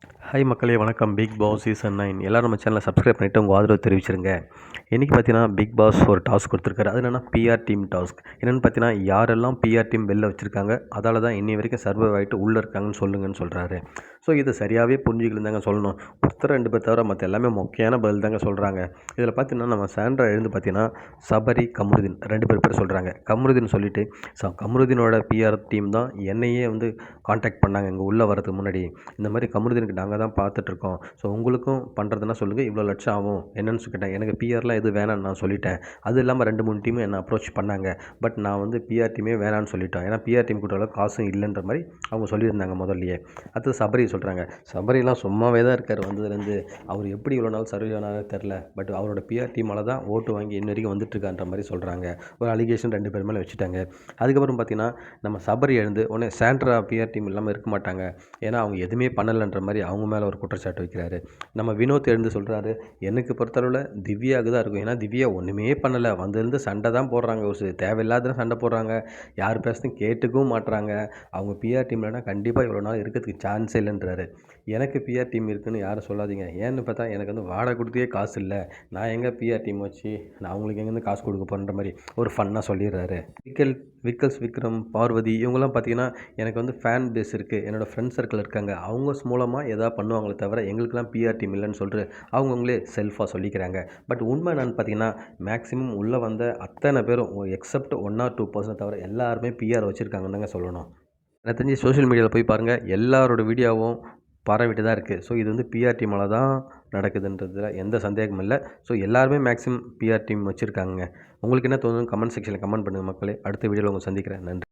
Hi மக்களே வணக்கம். Big Boss season 9 எல்லோரும் நம்ம சேனலை சப்ஸ்கிரைப் பண்ணிவிட்டு உங்கள் ஆதரவு தெரிவிச்சிருங்க. இன்றைக்கி பார்த்தீங்கன்னா பிக் பாஸ் ஒரு டாஸ்க் கொடுத்துருக்காரு. அது என்னென்னா பிஆர் டீம் டாஸ்க். என்னென்னு பார்த்தீங்கன்னா யாரெல்லாம் பிஆர் டீம் வெளில வச்சுருக்காங்க, அதால் தான் இன்னி வரைக்கும் சர்வைவ் ஆகிட்டு உள்ளே இருக்காங்கன்னு சொல்லுங்கன்னு சொல்கிறாரு. ஸோ இது சரியாகவே புரிஞ்சுக்கலன்னு தாங்க சொல்லணும். ஒருத்தர் 2 பேர் தவிர மற்ற எல்லாமே மொக்கையான பதில் தாங்க சொல்கிறாங்க. இதில் பார்த்தீங்கன்னா நம்ம சாண்ட்ரா எழுந்து பார்த்தீங்கன்னா சபரி, கமருதீன் 2 பேர் சொல்கிறாங்க. கமருதீன் சொல்லிவிட்டு கமருதீனோட பிஆர் டீம் தான் என்னையே வந்து காண்டாக்ட் பண்ணாங்க இங்கே உள்ளே வரதுக்கு முன்னாடி. இந்த மாதிரி கமருதீனுக்கு நாங்கள் தான் பார்த்துட்ருக்கோம். ஸோ உங்களுக்கும் பண்ணுறதுனா சொல்லுங்கள், இவ்வளோ லட்சம் ஆகும் என்னென்னு கேட்டேன். எனக்கு பிஆர்லாம் எதுவும் வேணான்னு நான் சொல்லிட்டேன். அது இல்லாமல் 2-3 டீமும் என்னை அப்ரோச் பண்ணாங்க. பட் நான் வந்து பிஆர் டீமே வேணான்னு சொல்லிட்டேன். ஏன்னா பிஆர் டீம் கூட காசும் இல்லைன்ற மாதிரி அவங்க சொல்லியிருந்தாங்க முதல்லையே. அடுத்து சபரி சொல்கிறாங்க. சபரிலாம் சும்மாவே தான் இருக்கார் வந்ததுலேருந்து. அவர் எப்படி இவ்வளோ நாள் சர்வே ஆனாலும் தெரில. பட் அவரோட பிஆர் டீமால் தான் ஓட்டு வாங்கி இன்ன வரைக்கும் வந்துட்டுருக்கான்ற மாதிரி சொல்கிறாங்க. ஒரு அலிகேஷன் 2 பேர் மேலே வச்சுட்டாங்க. அதுக்கப்புறம் பார்த்தீங்கன்னா நம்ம சபரி எழுந்து உடனே சாண்ட்ரா பிஆர் டீம் இல்லாமல் இருக்க மாட்டாங்க, ஏன்னா அவங்க எதுவுமே பண்ணலைன்ற மாதிரி அவங்க மேலே ஒரு குற்றச்சாட்டு வைக்கிறாரு. நம்ம வினோத் எழுந்து சொல்கிறாரு, எனக்கு பொறுத்தளவில் திவ்யாவுக்கு தான் இருக்கும். ஏன்னா திவ்யா ஒன்றுமே பண்ணலை, வந்திருந்து சண்டை தான் போடுறாங்க. ஒரு தேவையில்லாத சண்டை போடுறாங்க, யார் பேசுறதும் கேட்டுக்கவும் மாட்டுறாங்க. அவங்க பிஆர் டீம்லனா கண்டிப்பாக இவ்வளோ நாள் இருக்கிறதுக்கு சான்ஸே இல்லைன்றாரு. எனக்கு பிஆர் டீம் இருக்குதுன்னு யாரும் சொல்லாதீங்க. ஏன்னு பார்த்தா எனக்கு வந்து வாடகை கொடுத்தே காசு இல்லை, நான் எங்கே பிஆர் டீம் வச்சு நான் அவங்களுக்கு எங்கேருந்து காசு கொடுக்க போகிற மாதிரி ஒரு ஃபன்னாக சொல்லிடுறாரு. விக்கல்ஸ், விக்ரம், பார்வதி இவங்கெல்லாம் பார்த்தீங்கன்னா எனக்கு வந்து ஃபேன் பேஸ் இருக்குது, என்னோடய ஃப்ரெண்ட் சர்க்கிள் இருக்காங்க, அவங்க மூலமாக எதாவது பண்ணுவாங்களே தவிர எங்களுக்கெல்லாம் பிஆர் டீம் இல்லைன்னு சொல்லிட்டு அவங்கவுங்களே செல்ஃபாக சொல்லிக்கிறாங்க. பட் உண்மை என்னன்னு பார்த்தீங்கன்னா மேக்ஸிமம் உள்ளே வந்த அத்தனை பேரும் எக்ஸப்ட் 1 or 2% தவிர எல்லாருமே பிஆர் வச்சுருக்காங்கன்னு தாங்க சொல்லணும். எனக்கு தெரிஞ்சு சோஷியல் மீடியாவில் போய் பாருங்கள், எல்லாரோட வீடியோவும் பரவிட்டு தான் இருக்குது. ஸோ இது வந்து பிஆர் டீமால் தான் நடக்குதுன்றதுல எந்த சந்தேகமும் இல்லை. ஸோ எல்லாருமே மேக்ஸிமம் பிஆர் டீம் வச்சுருக்காங்க. உங்களுக்கு என்ன தோணுதுன்னு கமெண்ட் செக்ஷனில் கமெண்ட் பண்ணுங்கள் மக்களே. அடுத்த வீடியோவில் உங்களை சந்திக்கிறேன். நன்றி.